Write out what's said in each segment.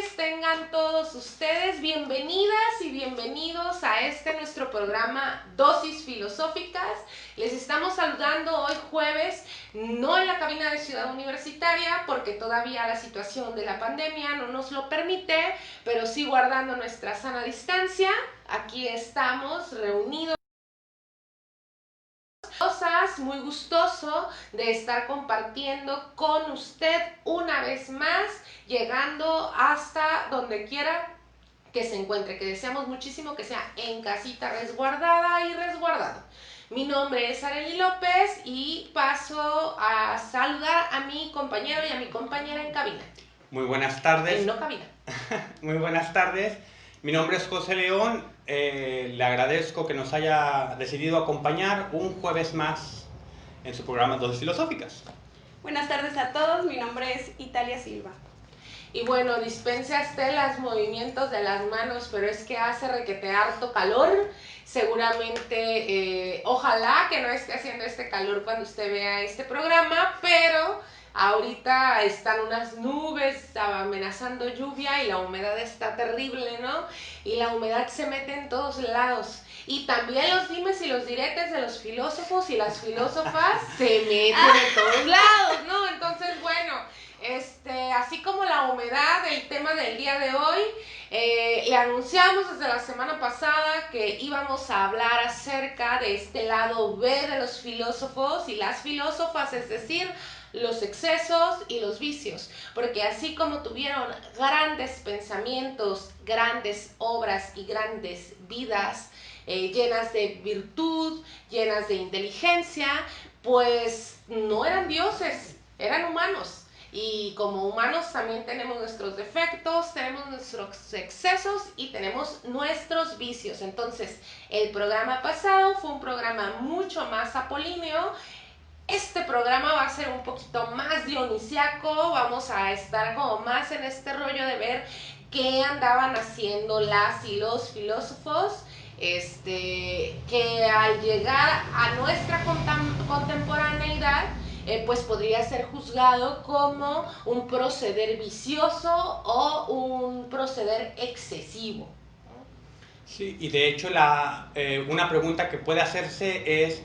tardes, tengan todos ustedes bienvenidas y bienvenidos a nuestro programa Dosis Filosóficas. Les estamos saludando hoy jueves, no en la cabina de Ciudad Universitaria, porque todavía la situación de la pandemia no nos lo permite, pero sí guardando nuestra sana distancia. Aquí estamos reunidos. Muy gustoso de estar compartiendo con usted una vez más, llegando hasta donde quiera que se encuentre, que deseamos muchísimo que sea en casita, resguardada y resguardado. Mi nombre es Arely López y paso a saludar a mi compañero y a mi compañera en cabina. Muy buenas tardes. En no cabina. Muy buenas tardes. Mi nombre es José León. Le agradezco que nos haya decidido acompañar un jueves más en su programa Dosis Filosóficas. Buenas tardes a todos. Mi nombre es Italia Silva. Y bueno, dispense usted los movimientos de las manos, pero es que hace requete harto calor. Seguramente, ojalá que no esté haciendo este calor cuando usted vea este programa, pero ahorita están unas nubes amenazando lluvia y la humedad está terrible, ¿no? Y la humedad se mete en todos lados. Y también los dimes y los diretes de los filósofos y las filósofas se meten en todos lados, ¿no? Entonces, bueno, así como la humedad, el tema del día de hoy, le anunciamos desde la semana pasada que íbamos a hablar acerca de este lado B de los filósofos y las filósofas, es decir, los excesos y los vicios, porque así como tuvieron grandes pensamientos, grandes obras y grandes vidas, llenas de virtud, llenas de inteligencia, pues no eran dioses, eran humanos. Y como humanos también tenemos nuestros defectos, tenemos nuestros excesos y tenemos nuestros vicios. Entonces, el programa pasado fue un programa mucho más apolíneo. Este programa va a ser un poquito más dionisiaco, vamos a estar como más en este rollo de ver qué andaban haciendo las y los filósofos, que al llegar a nuestra contemporaneidad, pues podría ser juzgado como un proceder vicioso o un proceder excesivo. Sí, y de hecho una pregunta que puede hacerse es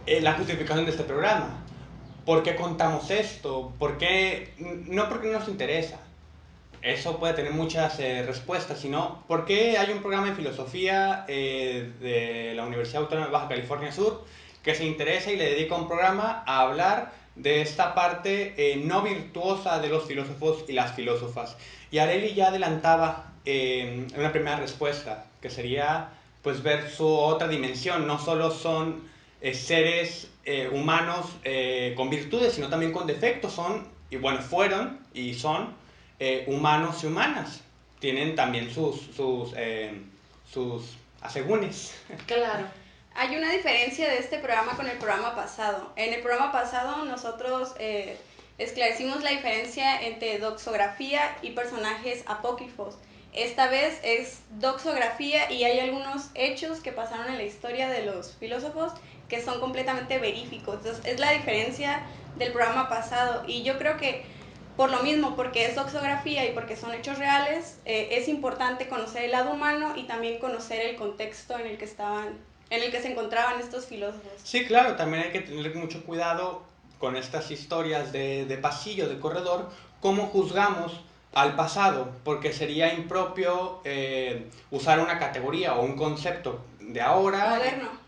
la justificación de este programa. ¿Por qué contamos esto? ¿Por qué? No porque no nos interesa. Eso puede tener muchas respuestas, sino ¿por qué hay un programa de filosofía de la Universidad Autónoma de Baja California Sur que se interesa y le dedica un programa a hablar de esta parte no virtuosa de los filósofos y las filósofas? Y Arely ya adelantaba una primera respuesta, que sería pues ver su otra dimensión. No solo son seres humanos con virtudes, sino también con defectos. Y bueno, fueron y son humanos y humanas. Tienen también sus asegúnes. Claro. Hay una diferencia de este programa con el programa pasado. En el programa pasado nosotros esclarecimos la diferencia entre doxografía y personajes apócrifos. Esta vez es doxografía y hay algunos hechos que pasaron en la historia de los filósofos que son completamente veríficos. Entonces es la diferencia del programa pasado, y yo creo que por lo mismo, porque es doxografía y porque son hechos reales, es importante conocer el lado humano y también conocer el contexto en el que se encontraban estos filósofos. Sí, claro, también hay que tener mucho cuidado con estas historias de pasillo, de corredor, cómo juzgamos al pasado, porque sería impropio usar una categoría o un concepto de ahora,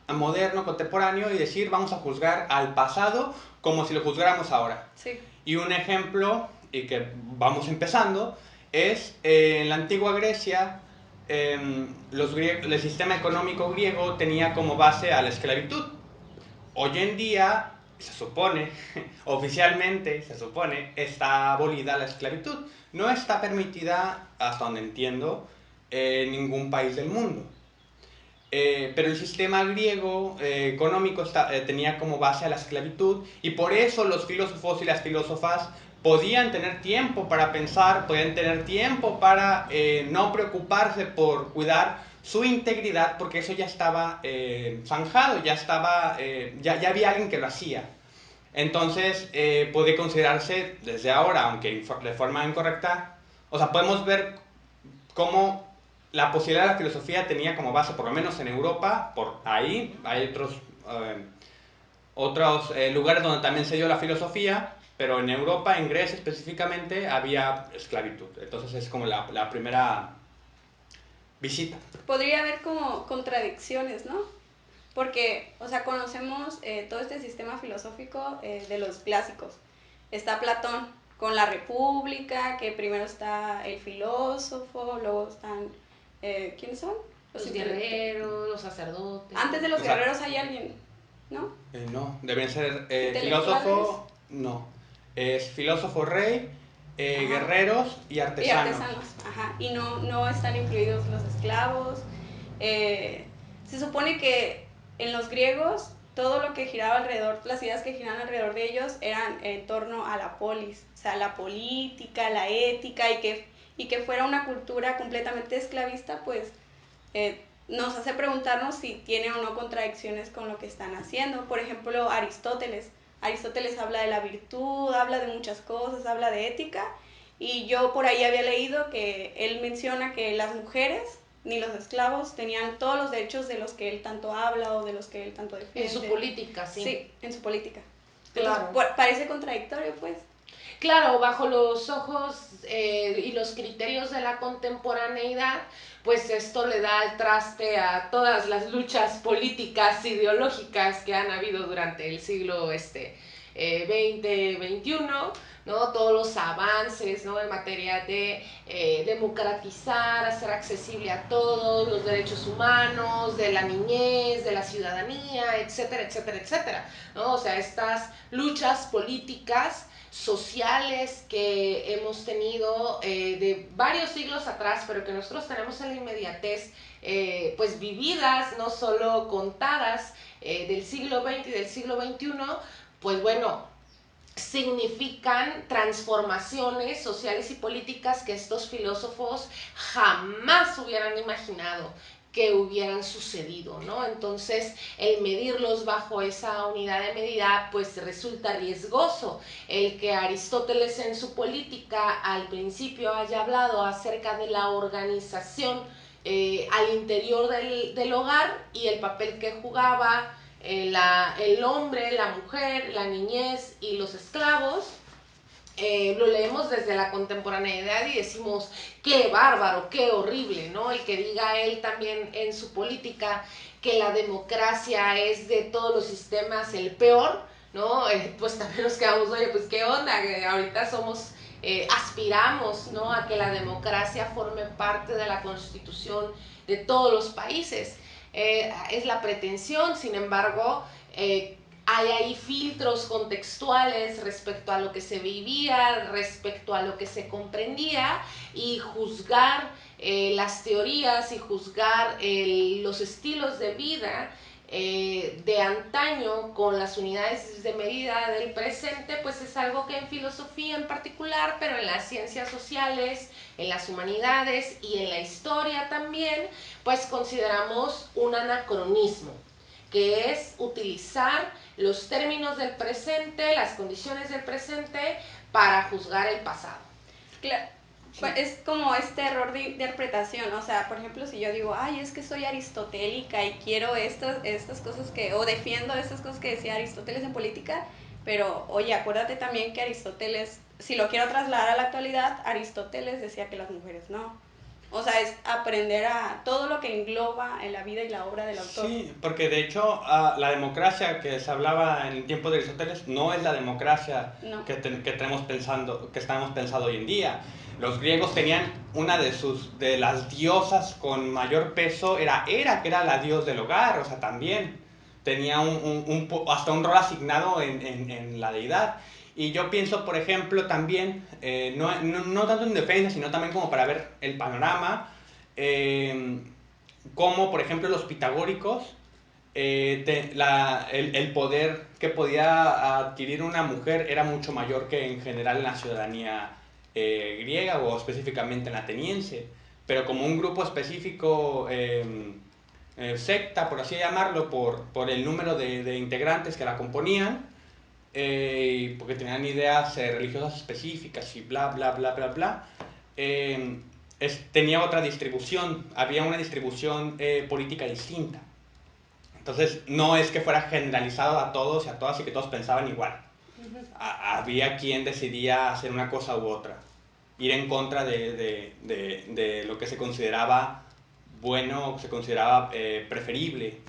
moderno, contemporáneo, y decir vamos a juzgar al pasado como si lo juzgáramos ahora. Sí. Y un ejemplo, y que vamos empezando, es en la antigua Grecia. El sistema económico griego tenía como base a la esclavitud. Hoy en día se supone, oficialmente se supone, está abolida la esclavitud. No está permitida, hasta donde entiendo, en ningún país del mundo. Pero el sistema griego económico tenía como base a la esclavitud, y por eso los filósofos y las filósofas podían tener tiempo para pensar, podían tener tiempo para no preocuparse por cuidar su integridad, porque eso ya estaba zanjado, ya había alguien que lo hacía. Entonces puede considerarse desde ahora, aunque de forma incorrecta, O sea, podemos ver cómo la posibilidad de la filosofía tenía como base, por lo menos en Europa, por ahí, hay otros lugares donde también se dio la filosofía, pero en Europa, en Grecia específicamente, había esclavitud. Entonces es como la primera visita. Podría haber como contradicciones, ¿no? Porque, o sea, conocemos todo este sistema filosófico de los clásicos. Está Platón con la República, que primero está el filósofo, luego están, ¿quiénes son? Los guerreros, los sacerdotes. Antes de los guerreros hay alguien, ¿no? No, deben ser filósofo, no. Es filósofo, rey, guerreros y artesanos. Y artesanos, ajá. Y no están incluidos los esclavos. Se supone que en los griegos todo lo que giraba alrededor, las ideas que giraban alrededor de ellos eran en torno a la polis, o sea, la política, la ética, y que fuera una cultura completamente esclavista, pues nos hace preguntarnos si tiene o no contradicciones con lo que están haciendo. Por ejemplo, Aristóteles habla de la virtud, habla de muchas cosas, habla de ética, y yo por ahí había leído que él menciona que las mujeres ni los esclavos tenían todos los derechos de los que él tanto habla o de los que él tanto defiende. En su política, sí. Sí, en su política. Claro. Entonces, parece contradictorio, pues. Claro, bajo los ojos y los criterios de la contemporaneidad, pues esto le da el traste a todas las luchas políticas, ideológicas que han habido durante el siglo XX, XXI, ¿no? Todos los avances, ¿no? En materia de democratizar, hacer accesible a todos los derechos humanos, de la niñez, de la ciudadanía, etcétera, etcétera, etcétera, ¿no? O sea, estas luchas políticas sociales que hemos tenido de varios siglos atrás, pero que nosotros tenemos en la inmediatez, pues vividas, no solo contadas, del siglo XX y del siglo XXI, pues bueno, significan transformaciones sociales y políticas que estos filósofos jamás hubieran imaginado que hubieran sucedido, ¿no? Entonces, el medirlos bajo esa unidad de medida, pues resulta riesgoso. El que Aristóteles en su política al principio haya hablado acerca de la organización al interior del hogar y el papel que jugaba el hombre, la mujer, la niñez y los esclavos, lo leemos desde la contemporaneidad y decimos, qué bárbaro, qué horrible, ¿no? El que diga él también en su política que la democracia es de todos los sistemas el peor, ¿no? Pues también nos quedamos, oye, pues qué onda, ahorita aspiramos, ¿no? A que la democracia forme parte de la constitución de todos los países. Es la pretensión, sin embargo, hay ahí filtros contextuales respecto a lo que se vivía, respecto a lo que se comprendía, y juzgar las teorías y juzgar los estilos de vida de antaño con las unidades de medida del presente, pues es algo que en filosofía en particular, pero en las ciencias sociales, en las humanidades y en la historia también, pues consideramos un anacronismo, que es utilizar los términos del presente, las condiciones del presente, para juzgar el pasado. Claro. Sí. Es como este error de interpretación, o sea, por ejemplo, si yo digo, ay, es que soy aristotélica y quiero estas cosas o defiendo estas cosas que decía Aristóteles en política, pero oye, acuérdate también que Aristóteles, si lo quiero trasladar a la actualidad, Aristóteles decía que las mujeres no. O sea, es aprender a todo lo que engloba en la vida y la obra del autor. Sí, porque de hecho la democracia que se hablaba en el tiempo de Aristóteles no es la democracia que estamos pensando hoy en día. Los griegos tenían una de las diosas con mayor peso, era Hera, que era la dios del hogar, o sea, también tenía hasta un rol asignado en la deidad. Y yo pienso, por ejemplo, también, no tanto en defensa, sino también como para ver el panorama, como por ejemplo los pitagóricos, el poder que podía adquirir una mujer era mucho mayor que en general en la ciudadanía griega o específicamente en la ateniense, pero como un grupo específico, secta, por así llamarlo, por el número de integrantes que la componían, porque tenían ideas religiosas específicas y bla, bla, bla, bla, bla, tenía otra distribución, había una distribución política distinta. Entonces, no es que fuera generalizado a todos y a todas y que todos pensaban igual. Había quien decidía hacer una cosa u otra, ir en contra de lo que se consideraba bueno o se consideraba preferible.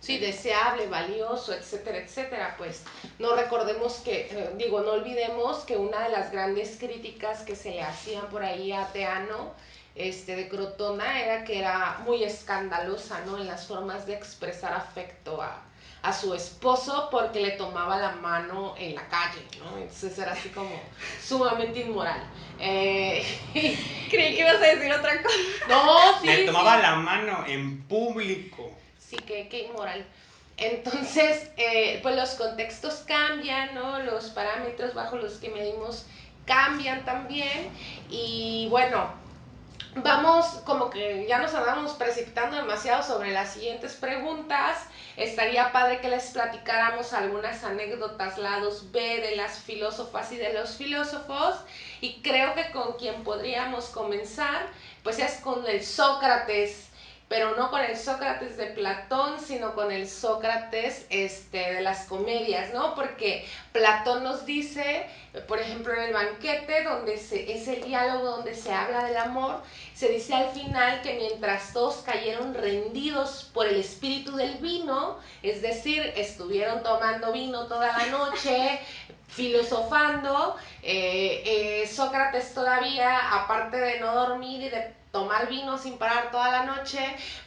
Sí, deseable, valioso, etcétera, etcétera. Pues no recordemos que, no olvidemos que una de las grandes críticas que se le hacían por ahí a Teano, de Crotona, era que era muy escandalosa, ¿no? En las formas de expresar afecto a su esposo porque le tomaba la mano en la calle, ¿no? Entonces era así como sumamente inmoral. Creí que ibas a decir otra cosa. No, sí. Le tomaba la mano en público. Sí, qué inmoral. Entonces, pues los contextos cambian, ¿no? Los parámetros bajo los que medimos cambian también. Y bueno, vamos como que ya nos andamos precipitando demasiado sobre las siguientes preguntas. Estaría padre que les platicáramos algunas anécdotas lados B de las filósofas y de los filósofos. Y creo que con quien podríamos comenzar, pues es con el Sócrates, pero no con el Sócrates de Platón, sino con el Sócrates de las comedias, ¿no? Porque Platón nos dice, por ejemplo, en el banquete, donde es el diálogo donde se habla del amor, se dice al final que mientras todos cayeron rendidos por el espíritu del vino, es decir, estuvieron tomando vino toda la noche, filosofando, Sócrates todavía, aparte de no dormir y de tomar vino sin parar toda la noche,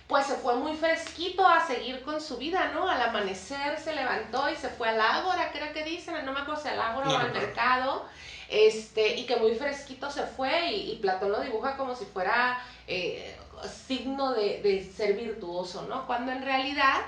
pues se fue muy fresquito a seguir con su vida, ¿no? Al amanecer se levantó y se fue al ágora, creo que dicen, no me acuerdo si al ágora o al mercado, y que muy fresquito se fue, y Platón lo dibuja como si fuera signo de ser virtuoso, ¿no? Cuando en realidad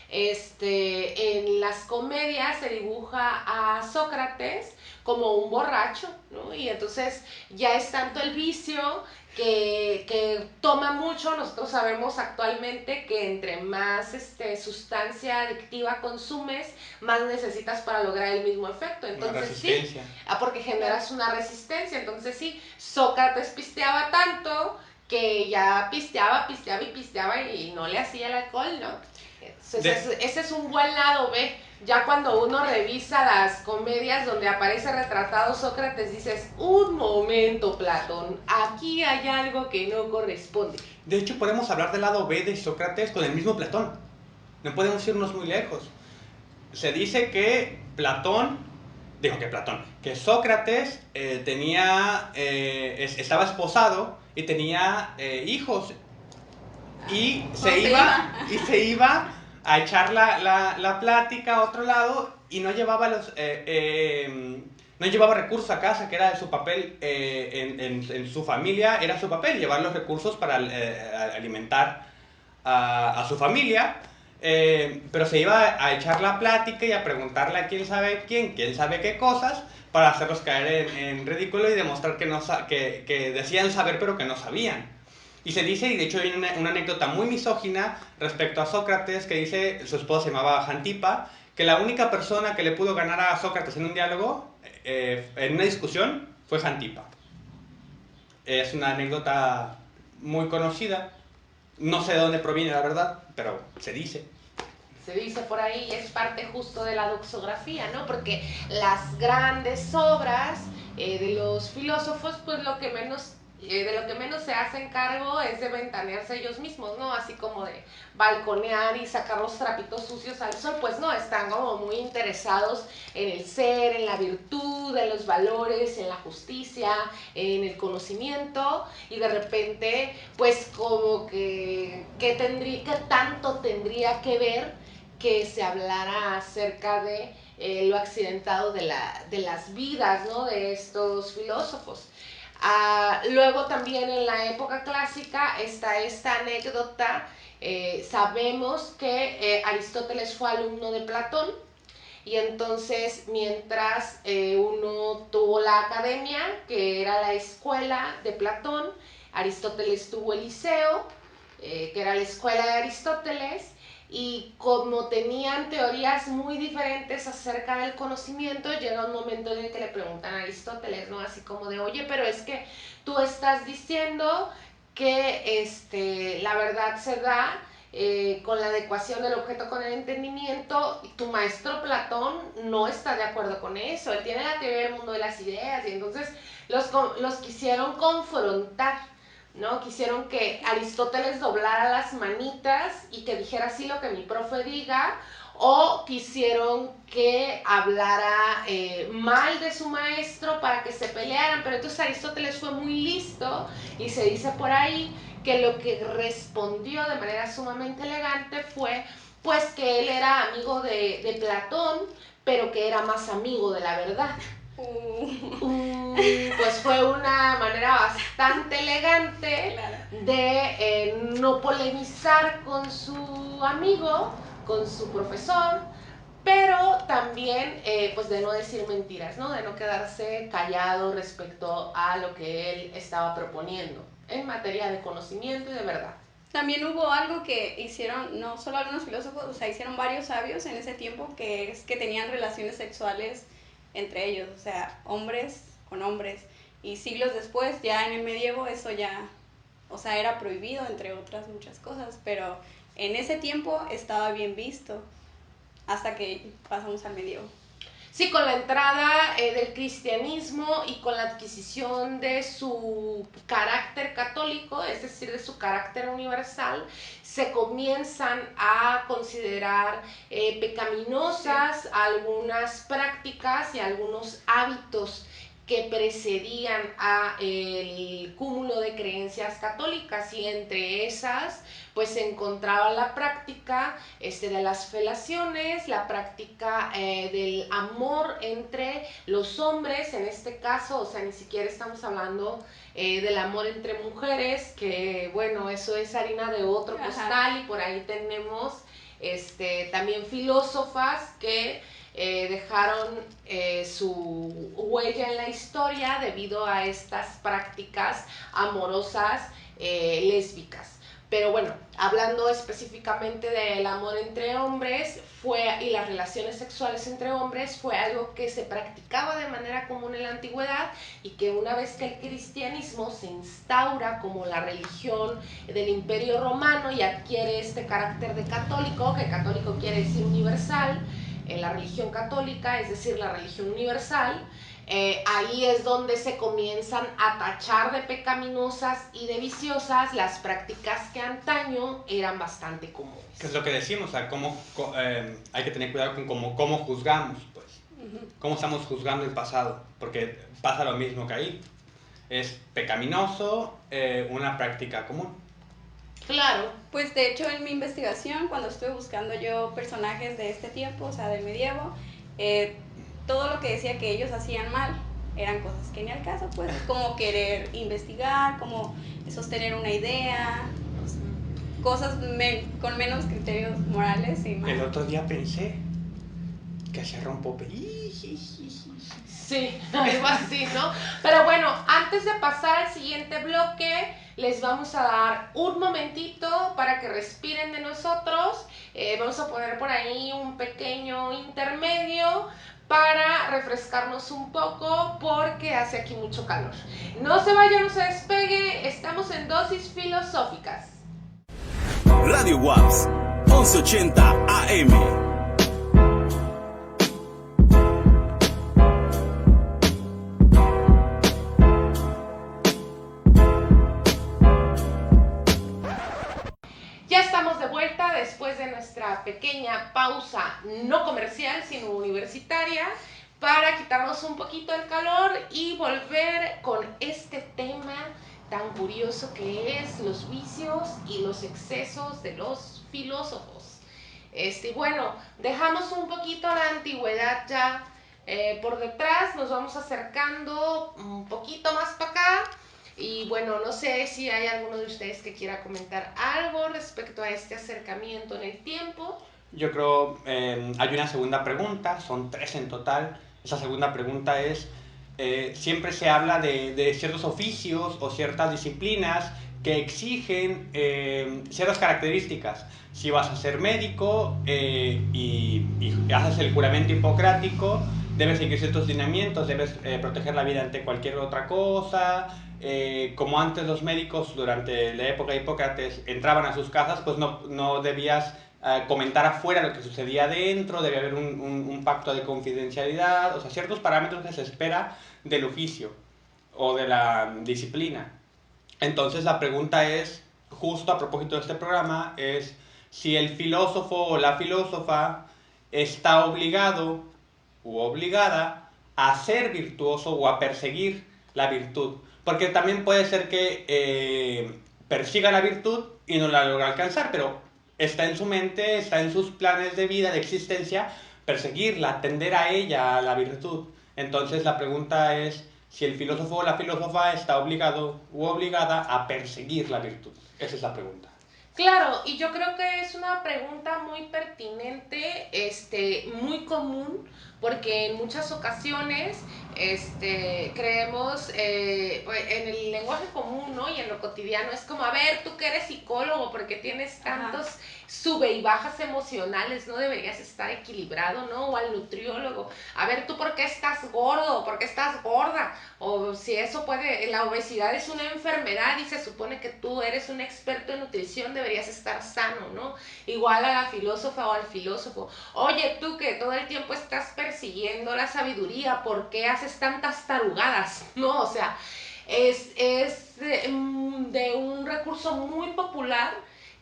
en las comedias se dibuja a Sócrates como un borracho, ¿no? Y entonces ya es tanto el vicio que toma mucho. Nosotros sabemos actualmente que entre más sustancia adictiva consumes, más necesitas para lograr el mismo efecto. Entonces sí, porque generas una resistencia. Entonces sí, Sócrates pisteaba tanto que ya pisteaba y no le hacía el alcohol, ¿no? Entonces, ese es un buen lado B. Ya cuando uno revisa las comedias donde aparece retratado Sócrates, dices, un momento, Platón, aquí hay algo que no corresponde. De hecho, podemos hablar del lado B de Sócrates con el mismo Platón. No podemos irnos muy lejos. Se dice que que Sócrates estaba esposado y tenía hijos. Y se iba a echar la plática a otro lado y no llevaba no llevaba recursos a casa, que era su papel en su familia, era su papel llevar los recursos para alimentar a su familia, pero se iba a echar la plática y a preguntarle a quién sabe qué cosas, para hacerlos caer en ridículo y demostrar que decían saber pero que no sabían. Y se dice, y de hecho hay una anécdota muy misógina respecto a Sócrates, que dice, su esposa se llamaba Jantipa, que la única persona que le pudo ganar a Sócrates en un diálogo, en una discusión, fue Jantipa. Es una anécdota muy conocida, no sé de dónde proviene la verdad, pero se dice. Se dice por ahí, y es parte justo de la doxografía, ¿no? Porque las grandes obras de los filósofos, pues de lo que menos se hacen cargo es de ventanearse ellos mismos, ¿no? Así como de balconear y sacar los trapitos sucios al sol, pues no, están como muy interesados en el ser, en la virtud, en los valores, en la justicia, en el conocimiento, y de repente, pues como que ¿qué tanto tendría que ver que se hablara acerca de lo accidentado de las vidas, ¿no? De estos filósofos? Luego también en la época clásica está esta anécdota, sabemos que Aristóteles fue alumno de Platón, y entonces mientras uno tuvo la academia, que era la escuela de Platón, Aristóteles tuvo el liceo, que era la escuela de Aristóteles, y como tenían teorías muy diferentes acerca del conocimiento, llega un momento en el que le preguntan a Aristóteles, ¿no? Así como de, oye, pero es que tú estás diciendo que la verdad se da con la adecuación del objeto con el entendimiento, y tu maestro Platón no está de acuerdo con eso, él tiene la teoría del mundo de las ideas, y entonces los quisieron confrontar, ¿no? Quisieron que Aristóteles doblara las manitas y que dijera así lo que mi profe diga, o quisieron que hablara mal de su maestro para que se pelearan, pero entonces Aristóteles fue muy listo y se dice por ahí que lo que respondió de manera sumamente elegante fue pues que él era amigo de Platón, pero que era más amigo de la verdad. Pues fue una manera bastante elegante de no polemizar con su amigo, con su profesor, pero también pues de no decir mentiras, ¿no? De no quedarse callado respecto a lo que él estaba proponiendo en materia de conocimiento y de verdad. También hubo algo que hicieron, no solo algunos filósofos, o sea, hicieron varios sabios en ese tiempo, que es que tenían relaciones sexuales entre ellos, o sea, hombres con hombres. Y siglos después, ya en el medievo, eso ya, o sea, era prohibido, entre otras muchas cosas, pero en ese tiempo estaba bien visto, hasta que pasamos al medievo. Sí, con la entrada del cristianismo y con la adquisición de su carácter católico, es decir, de su carácter universal, se comienzan a considerar pecaminosas algunas prácticas y algunos hábitos que precedían a el cúmulo de creencias católicas, y entre esas pues se encontraba la práctica de las felaciones, la práctica del amor entre los hombres, en este caso, o sea, ni siquiera estamos hablando del amor entre mujeres, que bueno, eso es harina de otro costal, y por ahí tenemos también filósofas que dejaron su huella en la historia debido a estas prácticas amorosas lésbicas. Pero bueno, hablando específicamente del amor entre hombres y las relaciones sexuales entre hombres, fue algo que se practicaba de manera común en la antigüedad, y que una vez que el cristianismo se instaura como la religión del Imperio Romano y adquiere este carácter de católico, que católico quiere decir universal, en la religión católica, es decir, la religión universal, ahí es donde se comienzan a tachar de pecaminosas y de viciosas las prácticas que antaño eran bastante comunes. Que es lo que decimos, o sea, hay que tener cuidado con cómo juzgamos, pues. Cómo estamos juzgando el pasado, porque pasa lo mismo que ahí. Es pecaminoso una práctica común. Claro. Pues de hecho en mi investigación, cuando estuve buscando yo personajes de este tiempo, o sea, del medievo, todo lo que decía que ellos hacían mal eran cosas que ni al caso, pues, como querer investigar, como sostener una idea, cosas con menos criterios morales y más. El otro día pensé que se rompo. Sí, algo así, ¿no? Pero bueno, antes de pasar al siguiente bloque, les vamos a dar un momentito para que respiren de nosotros. Vamos a poner por ahí un pequeño intermedio para refrescarnos un poco, porque hace aquí mucho calor. No se vaya, no se despegue, estamos en Dosis Filosóficas. Radio WAPS 1180 AM. Después de nuestra pequeña pausa no comercial, sino universitaria, para quitarnos un poquito el calor y volver con este tema tan curioso que es los vicios y los excesos de los filósofos. Bueno, dejamos un poquito la antigüedad ya por detrás, nos vamos acercando un poquito más para acá. Y bueno, no sé si hay alguno de ustedes que quiera comentar algo respecto a este acercamiento en el tiempo. Yo creo hay una segunda pregunta, son 3 en total. Esa segunda pregunta es, siempre se habla de ciertos oficios o ciertas disciplinas que exigen ciertas características. Si vas a ser médico y haces el juramento hipocrático, debes seguir ciertos lineamientos, debes proteger la vida ante cualquier otra cosa. Como antes los médicos durante la época de Hipócrates entraban a sus casas, pues no debías comentar afuera lo que sucedía dentro, debía haber un pacto de confidencialidad, o sea, ciertos parámetros que se espera del oficio o de la disciplina. Entonces la pregunta es, justo a propósito de este programa, es si el filósofo o la filósofa está obligado u obligada a ser virtuoso o a perseguir la virtud. Porque también puede ser que persiga la virtud y no la logra alcanzar, pero está en su mente, está en sus planes de vida, de existencia, perseguirla, atender a ella, a la virtud. Entonces la pregunta es si el filósofo o la filósofa está obligado u obligada a perseguir la virtud. Esa es la pregunta. Claro, y yo creo que es una pregunta muy pertinente, muy común, porque en muchas ocasiones creemos en el lenguaje común, ¿no? Y en lo cotidiano es como, a ver, tú que eres psicólogo, porque tienes tantos sube y bajas emocionales, no deberías estar equilibrado, ¿no? O al nutriólogo, a ver, tú por qué estás gordo, por qué estás gorda, o si eso puede, la obesidad es una enfermedad y se supone que tú eres un experto en nutrición, deberías estar sano, ¿no? Igual a la filósofa o al filósofo, oye, tú que todo el tiempo estás persiguiendo la sabiduría, ¿por qué haces tantas tarugadas? No, o sea, es de un recurso muy popular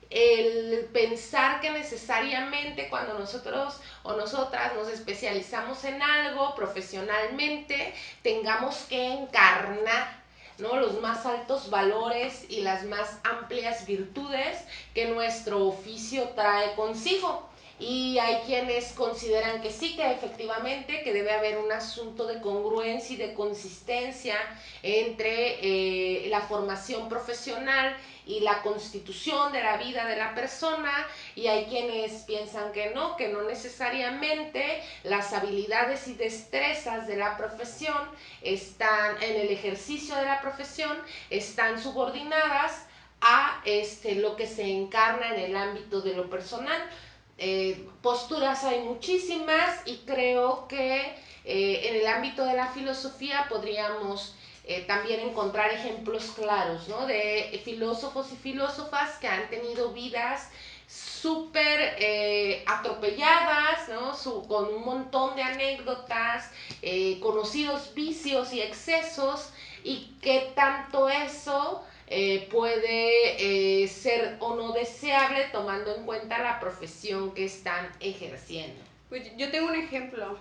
el pensar que necesariamente cuando nosotros o nosotras nos especializamos en algo profesionalmente, tengamos que encarnar, ¿no?, los más altos valores y las más amplias virtudes que nuestro oficio trae consigo. Y hay quienes consideran que sí, que efectivamente que debe haber un asunto de congruencia y de consistencia entre la formación profesional y la constitución de la vida de la persona, y hay quienes piensan que no necesariamente las habilidades y destrezas de la profesión están en el ejercicio de la profesión, están subordinadas a lo que se encarna en el ámbito de lo personal. Posturas hay muchísimas y creo que en el ámbito de la filosofía podríamos también encontrar ejemplos claros, ¿no?, de filósofos y filósofas que han tenido vidas súper atropelladas, ¿no?, con un montón de anécdotas, conocidos vicios y excesos, y que tanto eso puede ser o no deseable tomando en cuenta la profesión que están ejerciendo. Pues yo tengo un ejemplo,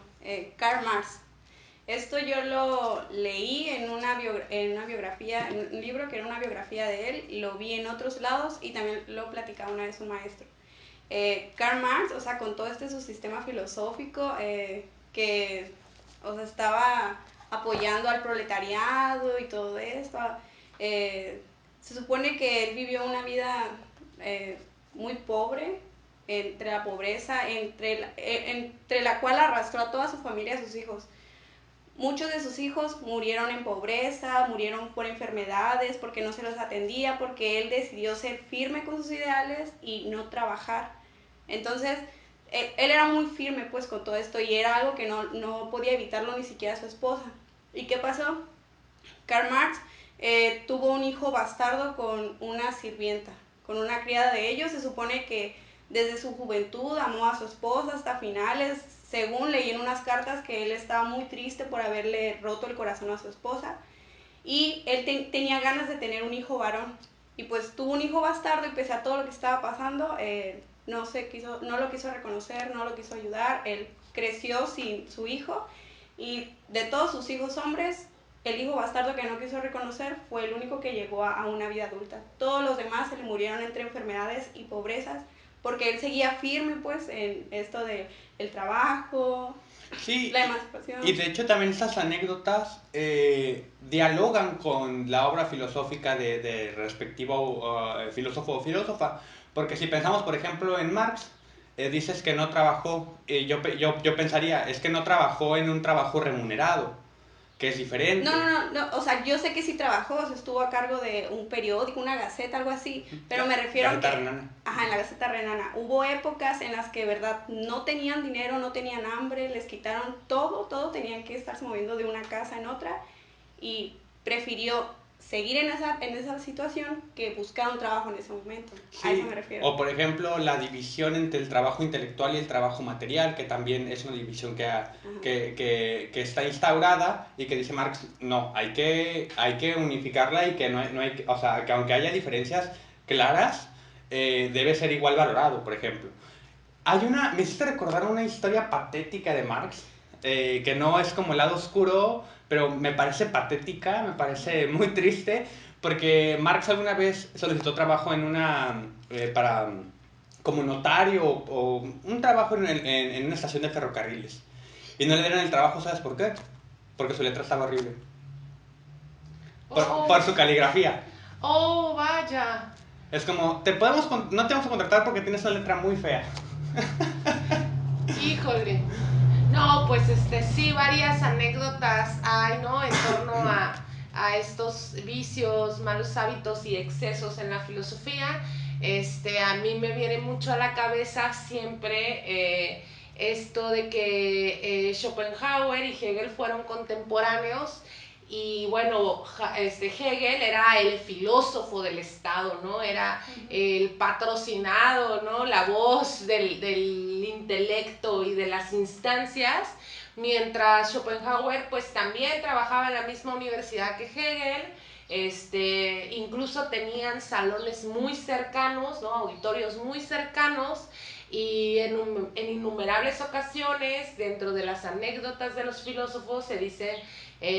Karl Marx. Esto yo lo leí en una biografía, en un libro que era una biografía de él, y lo vi en otros lados y también lo platicaba una vez un maestro. Karl Marx, o sea, con todo su sistema filosófico que, o sea, estaba apoyando al proletariado y todo esto, se supone que él vivió una vida muy pobre, entre la pobreza, entre la cual arrastró a toda su familia, a sus hijos. Muchos de sus hijos murieron en pobreza, murieron por enfermedades, porque no se los atendía, porque él decidió ser firme con sus ideales y no trabajar. Entonces, él era muy firme pues con todo esto, y era algo que no podía evitarlo ni siquiera su esposa. ¿Y qué pasó? Karl Marx tuvo un hijo bastardo con una sirvienta, con una criada de ellos. Se supone que desde su juventud amó a su esposa hasta finales. Según leí en unas cartas que él estaba muy triste por haberle roto el corazón a su esposa, y él tenía ganas de tener un hijo varón, y pues tuvo un hijo bastardo, y pese a todo lo que estaba pasando, no lo quiso reconocer, no lo quiso ayudar. Él creció sin su hijo, y de todos sus hijos hombres, el hijo bastardo que no quiso reconocer fue el único que llegó a una vida adulta. Todos los demás se le murieron entre enfermedades y pobrezas, porque él seguía firme pues en esto de el trabajo, sí, la emancipación. Y de hecho también estas anécdotas dialogan con la obra filosófica de respectivo filósofo o filósofa, porque si pensamos por ejemplo en Marx, dices que no trabajó, yo pensaría, es que no trabajó en un trabajo remunerado, que es diferente. No, o sea, yo sé que sí trabajó, o sea, estuvo a cargo de un periódico, una gaceta, algo así, pero me refiero Gaceta a que... Renana. Ajá, en la Gaceta Renana. Hubo épocas en las que, verdad, no tenían dinero, no tenían hambre, les quitaron todo, tenían que estarse moviendo de una casa en otra, y prefirió seguir en esa situación que buscar un trabajo en ese momento. Sí, a eso me refiero. o por ejemplo la división entre el trabajo intelectual y el trabajo material, que también es una división que está instaurada y que dice Marx, no, hay que unificarla y que no hay, o sea, que aunque haya diferencias claras, debe ser igual valorado, por ejemplo. Me hiciste recordar una historia patética de Marx, que no es como el lado oscuro, pero me parece patética, me parece muy triste, porque Marx alguna vez solicitó trabajo en como notario o un trabajo en una estación de ferrocarriles. Y no le dieron el trabajo, ¿sabes por qué? Porque su letra estaba horrible. Por su caligrafía. Oh, vaya. Es como, no te vamos a contratar porque tienes una letra muy fea. Híjole. No, pues sí, varias anécdotas hay, ¿no? En torno a estos vicios, malos hábitos y excesos en la filosofía. A mí me viene mucho a la cabeza siempre esto de que Schopenhauer y Hegel fueron contemporáneos. Y bueno, Hegel era el filósofo del Estado, ¿no? Era el patrocinado, ¿no? La voz del intelecto y de las instancias, mientras Schopenhauer pues también trabajaba en la misma universidad que Hegel, incluso tenían salones muy cercanos, ¿no? Auditorios muy cercanos, y en innumerables ocasiones, dentro de las anécdotas de los filósofos, se dice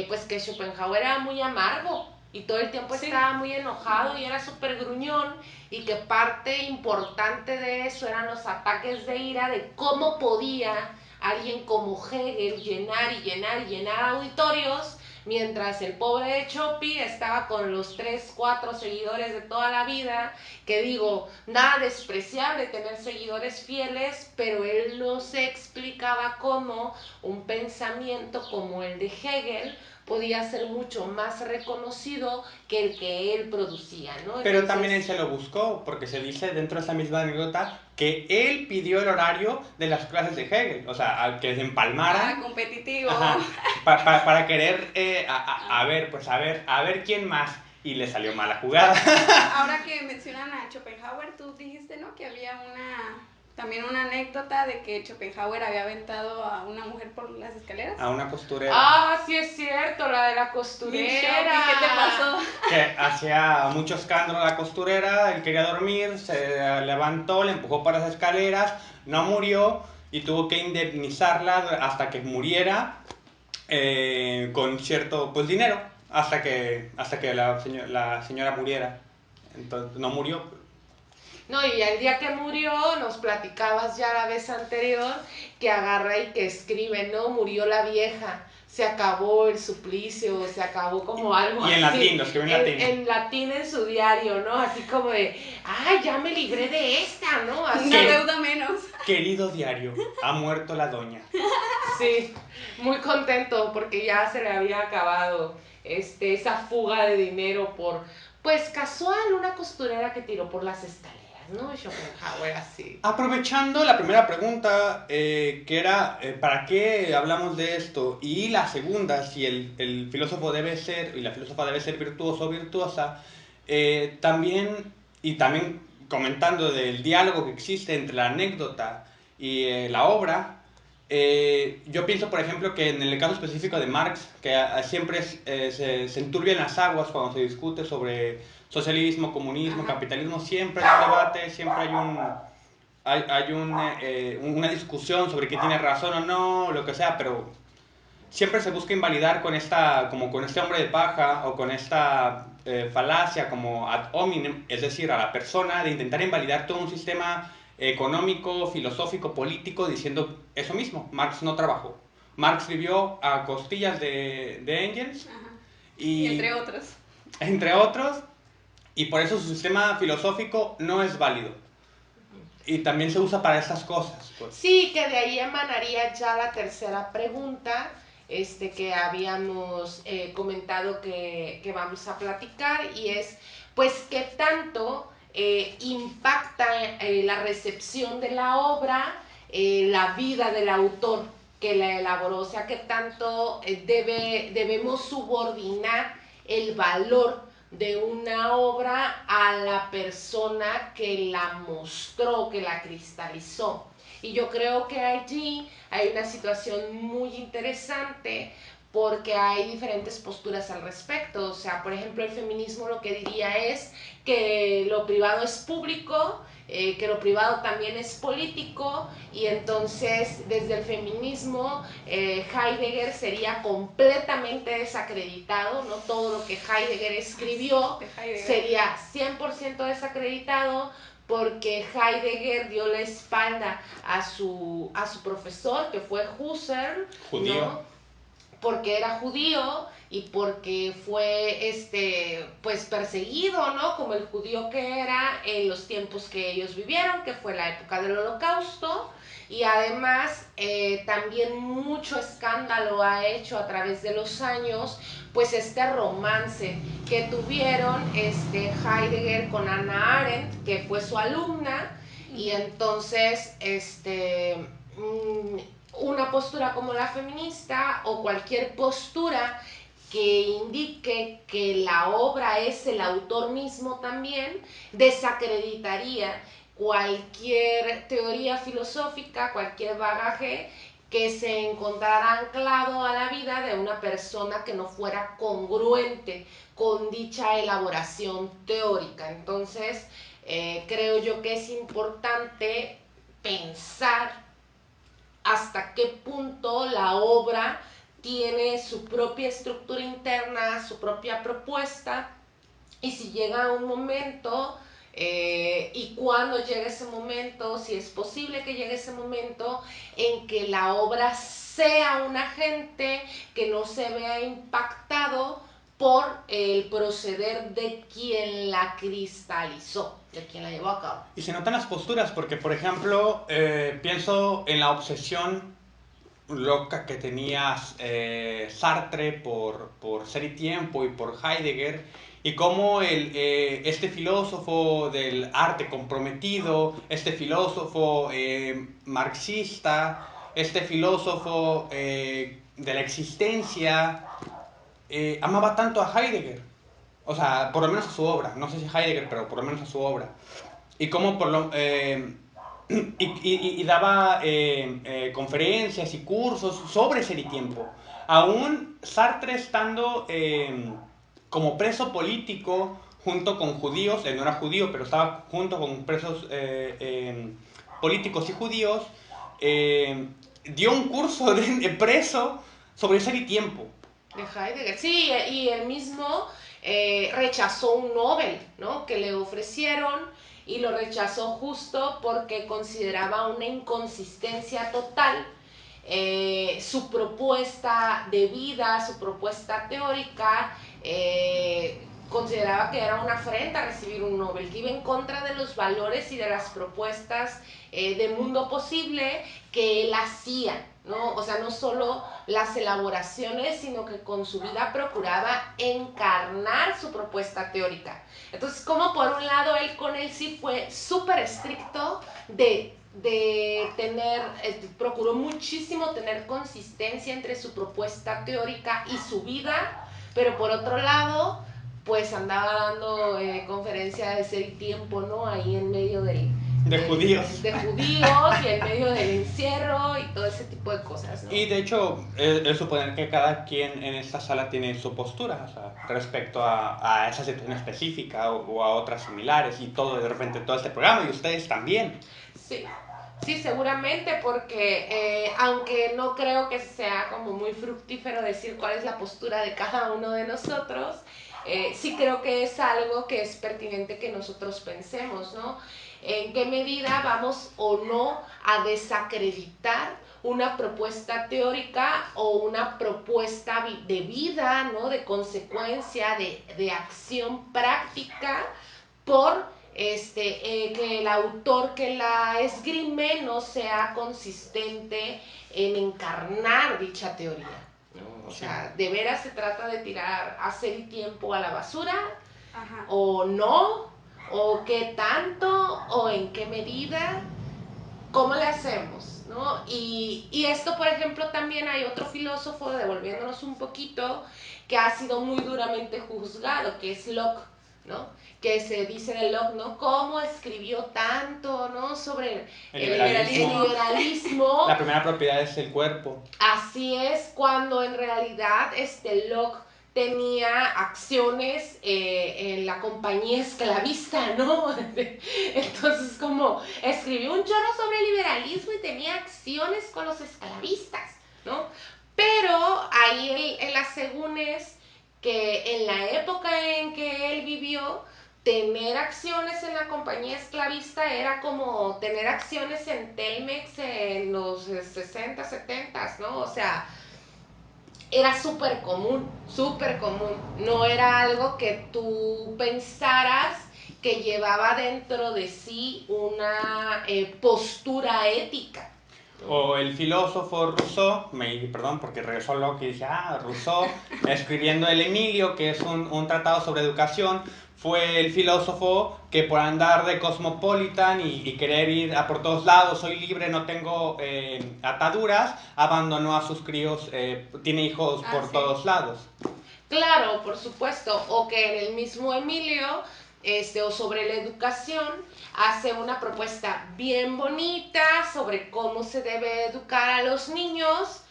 pues que Schopenhauer era muy amargo y todo el tiempo estaba muy enojado y era súper gruñón, y que parte importante de eso eran los ataques de ira de cómo podía alguien como Hegel llenar auditorios, mientras el pobre Chopi estaba con los 3, 4 seguidores de toda la vida, que digo, nada despreciable tener seguidores fieles, pero él no se explicaba cómo un pensamiento como el de Hegel podía ser mucho más reconocido que el que él producía, ¿no? Pero Entonces, también él se lo buscó, porque se dice dentro de esa misma anécdota que él pidió el horario de las clases de Hegel, o sea, al que se empalmaran. Competitivo. Ajá, para querer, a ver quién más, y le salió mala jugada. Ahora que mencionan a Schopenhauer, tú dijiste, ¿no? Que había también una anécdota de que Schopenhauer había aventado a una mujer por las escaleras. A una costurera. Ah, sí es cierto, la de la costurera. ¿Qué te pasó? Que hacía mucho escándalo la costurera, él quería dormir, se levantó, le empujó para las escaleras, no murió y tuvo que indemnizarla hasta que muriera con cierto dinero, hasta que la señora muriera. Entonces no murió. No, y el día que murió, nos platicabas ya la vez anterior, que agarra y que escribe, ¿no? Murió la vieja, se acabó el suplicio, se acabó como algo y así. en latín, lo escribió en latín. En latín en su diario, ¿no? Así como de, ¡ay, ya me libré de esta!, ¿no? Así. Una deuda menos. Querido diario, ha muerto la doña. Sí, muy contento porque ya se le había acabado esa fuga de dinero por, pues casual, una costurera que tiró por las escaleras, ¿no? Schopenhauer así. Aprovechando la primera pregunta, que era ¿para qué hablamos de esto? Y la segunda, si el filósofo debe ser, y la filósofa debe ser virtuoso o virtuosa, también comentando del diálogo que existe entre la anécdota y la obra, yo pienso, por ejemplo, que en el caso específico de Marx, que siempre se enturbian las aguas cuando se discute sobre socialismo, comunismo, capitalismo, siempre hay un debate, siempre hay una discusión sobre quién tiene razón o no, lo que sea, pero siempre se busca invalidar con este hombre de paja o con esta falacia como ad hominem, es decir, a la persona, de intentar invalidar todo un sistema económico, filosófico, político, diciendo eso mismo. Marx no trabajó. Marx vivió a costillas de Engels. Y entre otros, y por eso su sistema filosófico no es válido. Y también se usa para estas cosas. Pues. Sí, que de ahí emanaría ya la tercera pregunta, que habíamos comentado que vamos a platicar, y es pues qué tanto impacta la recepción de la obra, la vida del autor que la elaboró, o sea, qué tanto debemos subordinar el valor de una obra a la persona que la mostró, que la cristalizó. Y yo creo que allí hay una situación muy interesante porque hay diferentes posturas al respecto. O sea, por ejemplo, el feminismo lo que diría es que lo privado es público, que lo privado también es político, y entonces desde el feminismo Heidegger sería completamente desacreditado, ¿no? Todo lo que Heidegger escribió sería 100% desacreditado, porque Heidegger dio la espalda a su profesor, que fue Husserl, Judío. ¿no? Porque era judío y porque fue pues perseguido, ¿no? Como el judío que era en los tiempos que ellos vivieron, que fue la época del Holocausto. Y además también mucho escándalo ha hecho a través de los años pues este romance que tuvieron Heidegger con Hannah Arendt, que fue su alumna. Y entonces una postura como la feminista o cualquier postura que indique que la obra es el autor mismo también, desacreditaría cualquier teoría filosófica, cualquier bagaje que se encontrara anclado a la vida de una persona que no fuera congruente con dicha elaboración teórica. Entonces, creo yo que es importante pensar hasta qué punto la obra tiene su propia estructura interna, su propia propuesta, y si llega un momento y cuando llegue ese momento, si es posible que llegue ese momento en que la obra sea un agente que no se vea impactado por el proceder de quien la cristalizó, de quien la llevó a cabo. Y se notan las posturas, porque por ejemplo, pienso en la obsesión loca que tenía Sartre por Ser y Tiempo y por Heidegger, y cómo este filósofo del arte comprometido, este filósofo marxista, este filósofo de la existencia, amaba tanto a Heidegger. O sea, por lo menos a su obra. No sé si Heidegger, pero por lo menos a su obra. Y cómo y daba conferencias y cursos sobre Ser y Tiempo. Aún Sartre estando como preso político junto con judíos, él no era judío, pero estaba junto con presos políticos y judíos, dio un curso de preso sobre Ser y Tiempo. De Heidegger, sí, y él mismo rechazó un Nobel, ¿no? Que le ofrecieron, y lo rechazó justo porque consideraba una inconsistencia total su propuesta de vida, su propuesta teórica. Consideraba que era una afrenta recibir un Nobel, que iba en contra de los valores y de las propuestas de mundo posible que él hacía, ¿no? O sea, no solo las elaboraciones, sino que con su vida procuraba encarnar su propuesta teórica. Entonces, como por un lado él con él sí fue súper estricto de tener, procuró muchísimo tener consistencia entre su propuesta teórica y su vida, pero por otro lado, pues andaba dando conferencias de Ser y Tiempo, ¿no? Ahí en medio de judíos. De judíos y en medio del encierro y todo ese tipo de cosas, ¿no? Y de hecho, es suponer que cada quien en esta sala tiene su postura, o sea, respecto a esa situación específica o a otras similares, y todo, de repente, todo este programa, y ustedes también. Sí. Sí, seguramente, porque aunque no creo que sea como muy fructífero decir cuál es la postura de cada uno de nosotros, sí creo que es algo que es pertinente que nosotros pensemos, ¿no? En qué medida vamos o no a desacreditar una propuesta teórica o una propuesta de vida, ¿no? De consecuencia, de acción práctica por que el autor que la esgrime no sea consistente en encarnar dicha teoría. ¿no? O sea, ¿de veras se trata de tirar hacer y tiempo a la basura? Ajá. ¿O no? ¿O qué tanto? ¿O en qué medida? ¿Cómo le hacemos? ¿No? Y esto, por ejemplo, también hay otro filósofo, devolviéndonos un poquito, que ha sido muy duramente juzgado, que es Locke, ¿no? Que se dice de Locke, ¿no? Cómo escribió tanto, ¿no? Sobre el liberalismo. La primera propiedad es el cuerpo. Así es, cuando en realidad Locke tenía acciones en la compañía esclavista, ¿no? Entonces, como escribió un chorro sobre liberalismo y tenía acciones con los esclavistas, ¿no? Pero ahí él asegún es que en la época en que él vivió, tener acciones en la compañía esclavista era como tener acciones en Telmex en los 60, 70, ¿no? O sea, era súper común, no era algo que tú pensaras que llevaba dentro de sí una postura ética. O el filósofo Rousseau, perdón, porque regresó Locke y dice, Rousseau, escribiendo el Emilio, que es un tratado sobre educación, fue el filósofo que por andar de cosmopolitan y querer ir a por todos lados, soy libre, no tengo ataduras, abandonó a sus críos, tiene hijos por todos lados. Claro, por supuesto, o que en el mismo Emilio, o sobre la educación, hace una propuesta bien bonita sobre cómo se debe educar a los niños,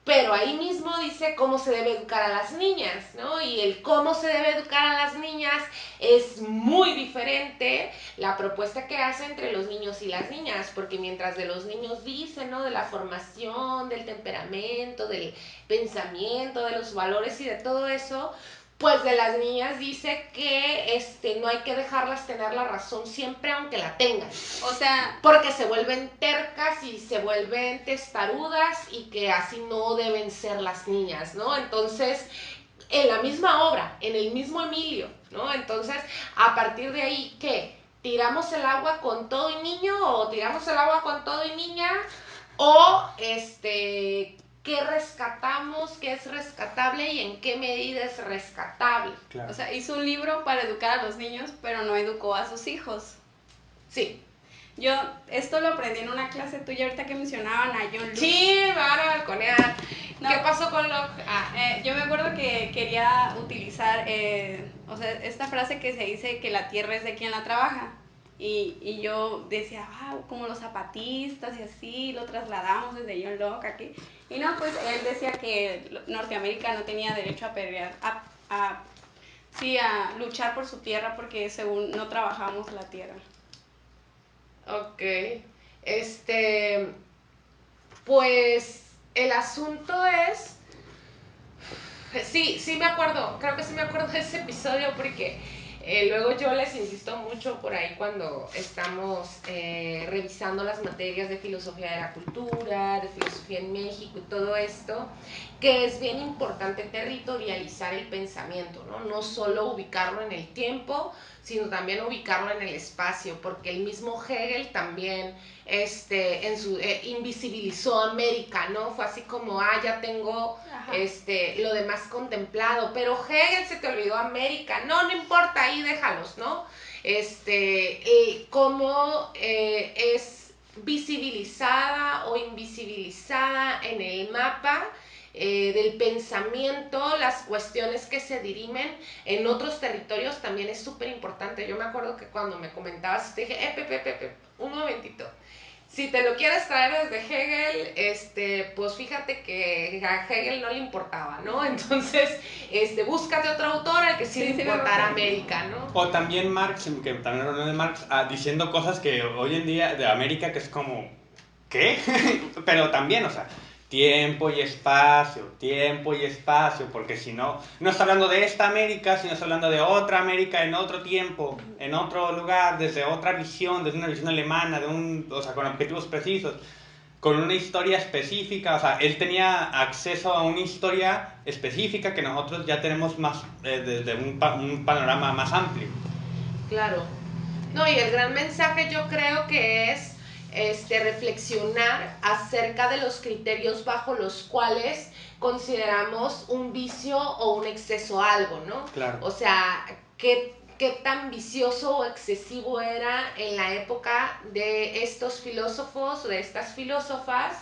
pero ahí mismo dice cómo se debe educar a las niñas, ¿no? Y el cómo se debe educar a las niñas es muy diferente la propuesta que hace entre los niños y las niñas, porque mientras de los niños dice, ¿no? De la formación, del temperamento, del pensamiento, de los valores y de todo eso, pues de las niñas dice que no hay que dejarlas tener la razón siempre aunque la tengan. O sea, porque se vuelven tercas y se vuelven testarudas y que así no deben ser las niñas, ¿no? Entonces, en la misma obra, en el mismo Emilio, ¿no? Entonces, a partir de ahí, ¿qué? ¿Tiramos el agua con todo y niño o tiramos el agua con todo y niña? O, ¿qué rescatamos, qué es rescatable y en qué medida es rescatable? Claro. O sea, hizo un libro para educar a los niños, pero no educó a sus hijos. Sí. Yo esto lo aprendí en una clase tuya ahorita que mencionaban a John Locke. Sí, me van a balconear. No. ¿Qué pasó con Locke? Yo me acuerdo que quería utilizar, o sea, esta frase que se dice que la tierra es de quien la trabaja. Y yo decía, como los zapatistas y así, lo trasladamos desde John Locke aquí. Y no, pues él decía que Norteamérica no tenía derecho a pelear, a luchar por su tierra porque según no trabajábamos la tierra. Ok, pues el asunto es, sí me acuerdo, creo que sí me acuerdo de ese episodio porque luego yo les insisto mucho por ahí cuando estamos revisando las materias de filosofía de la cultura, de filosofía en México y todo esto, que es bien importante territorializar el pensamiento, ¿no? No solo ubicarlo en el tiempo, sino también ubicarlo en el espacio, porque el mismo Hegel también invisibilizó América, ¿no? Fue así como, ya tengo lo demás contemplado, pero Hegel se te olvidó América, no importa, ahí déjalos, ¿no? Cómo es visibilizada o invisibilizada en el mapa del pensamiento, las cuestiones que se dirimen en otros territorios también es súper importante. Yo me acuerdo que cuando me comentabas, te dije, Pepe, un momentito. Si te lo quieres traer desde Hegel, pues fíjate que a Hegel no le importaba, ¿no? Entonces, búscate otro autor al que sí le importara América, ¿no? O también Marx, que también habló de Marx, diciendo cosas que hoy en día de América que es como, ¿qué? Pero también, o sea, tiempo y espacio, porque si no, no está hablando de esta América, sino está hablando de otra América en otro tiempo, en otro lugar, desde otra visión, desde una visión alemana, con objetivos precisos, con una historia específica. O sea, él tenía acceso a una historia específica que nosotros ya tenemos más desde un panorama más amplio. Claro. No, y el gran mensaje yo creo que es reflexionar acerca de los criterios bajo los cuales consideramos un vicio o un exceso algo, ¿no? Claro. O sea, ¿qué tan vicioso o excesivo era en la época de estos filósofos o de estas filósofas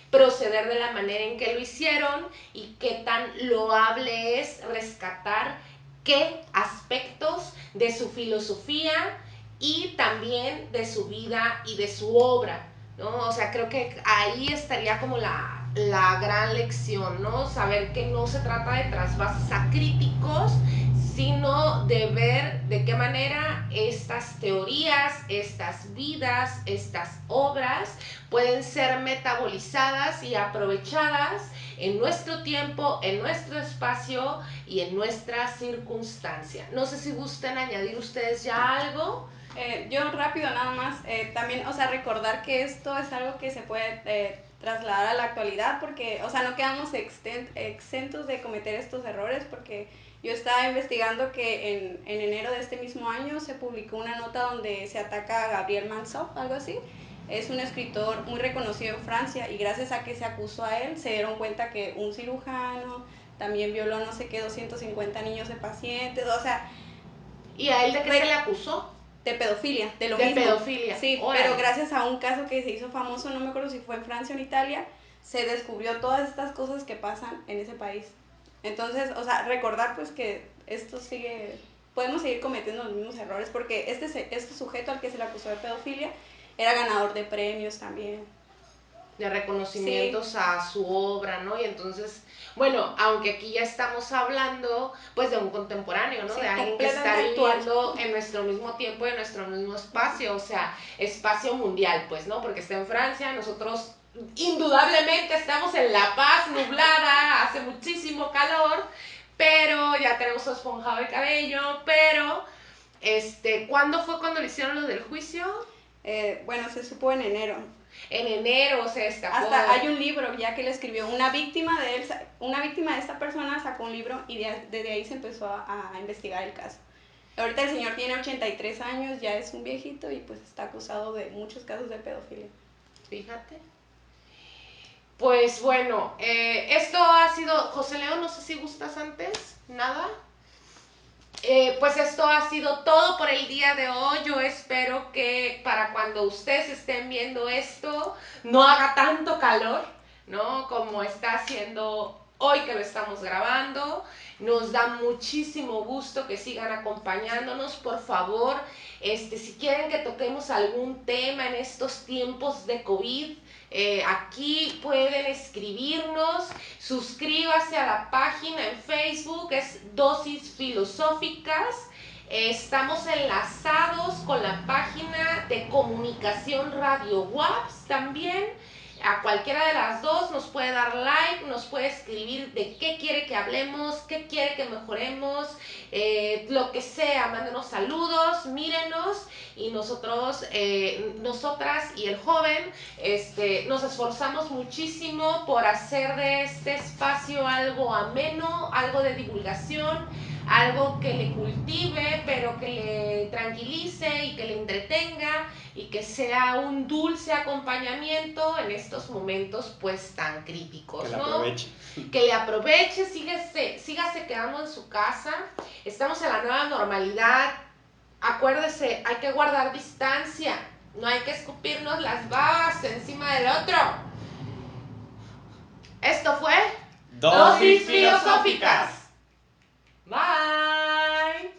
proceder de la manera en que lo hicieron y qué tan loable es rescatar qué aspectos de su filosofía y también de su vida y de su obra, ¿no? O sea, creo que ahí estaría como la gran lección, ¿no? Saber que no se trata de trasvases acríticos, sino de ver de qué manera estas teorías, estas vidas, estas obras pueden ser metabolizadas y aprovechadas en nuestro tiempo, en nuestro espacio y en nuestra circunstancia. No sé si gusten añadir ustedes ya algo. Yo rápido nada más, también, o sea, recordar que esto es algo que se puede trasladar a la actualidad porque, o sea, no quedamos exentos de cometer estos errores porque yo estaba investigando que en enero de este mismo año se publicó una nota donde se ataca a Gabriel Manzov, algo así. Es un escritor muy reconocido en Francia y gracias a que se acusó a él se dieron cuenta que un cirujano también violó no sé qué 250 niños de pacientes, o sea... ¿Y a él de qué se le acusó? De pedofilia, de lo de mismo. Pedofilia. Sí, Órale. pero gracias a un caso que se hizo famoso, no me acuerdo si fue en Francia o en Italia, se descubrió todas estas cosas que pasan en ese país. Entonces, o sea, recordar pues que esto sigue, podemos seguir cometiendo los mismos errores porque este sujeto al que se le acusó de pedofilia era ganador de premios también. De reconocimientos Sí. a su obra, ¿no? Y entonces, bueno, aunque aquí ya estamos hablando, pues, de un contemporáneo, ¿no? Sí, de alguien que está completamente actual. viviendo en nuestro mismo tiempo y en nuestro mismo espacio, o sea, espacio mundial, pues, ¿no? Porque está en Francia, nosotros indudablemente estamos en La Paz, nublada, hace muchísimo calor, pero ya tenemos esponjado el cabello, pero, ¿cuándo fue cuando le hicieron lo del juicio? Bueno, se supo en enero. En enero se destapó. Hasta hay un libro ya que le escribió una víctima de él, una víctima de esta persona sacó un libro y desde ahí se empezó a investigar el caso. Ahorita el señor tiene 83 años, ya es un viejito y pues está acusado de muchos casos de pedofilia. Fíjate. Pues bueno, esto ha sido, José León, no sé si gustas antes, nada. Pues esto ha sido todo por el día de hoy. Yo espero que para cuando ustedes estén viendo esto no haga tanto calor, ¿no? Como está haciendo hoy que lo estamos grabando. Nos da muchísimo gusto que sigan acompañándonos. Por favor, si quieren que toquemos algún tema en estos tiempos de COVID, aquí pueden escribirnos. Suscríbase a la página en Facebook, es Dosis Filosóficas. Estamos enlazados con la página de Comunicación Radio WAPS también. A cualquiera de las dos nos puede dar like, nos puede escribir de qué quiere que hablemos, qué quiere que mejoremos, lo que sea, mándenos saludos, mírenos y nosotros, nosotras y el joven, nos esforzamos muchísimo por hacer de este espacio algo ameno, algo de divulgación, algo que le cultive, pero que le tranquilice y que le entretenga y que sea un dulce acompañamiento en estos momentos pues tan críticos, Que ¿no? le aproveche. Que le aproveche, sígase quedando en su casa. Estamos en la nueva normalidad. Acuérdese, hay que guardar distancia. No hay que escupirnos las babas encima del otro. Esto fue Dosis Filosóficas. Bye.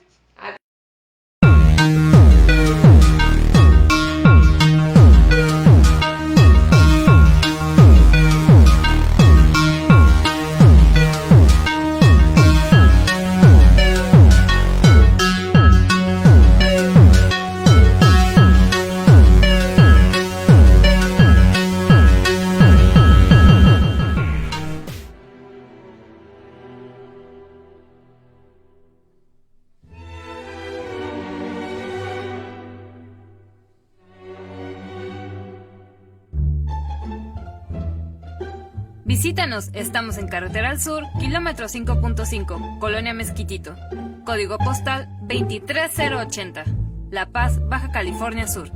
Visítanos, estamos en Carretera al Sur, kilómetro 5.5, Colonia Mezquitito. Código postal 23080, La Paz, Baja California Sur.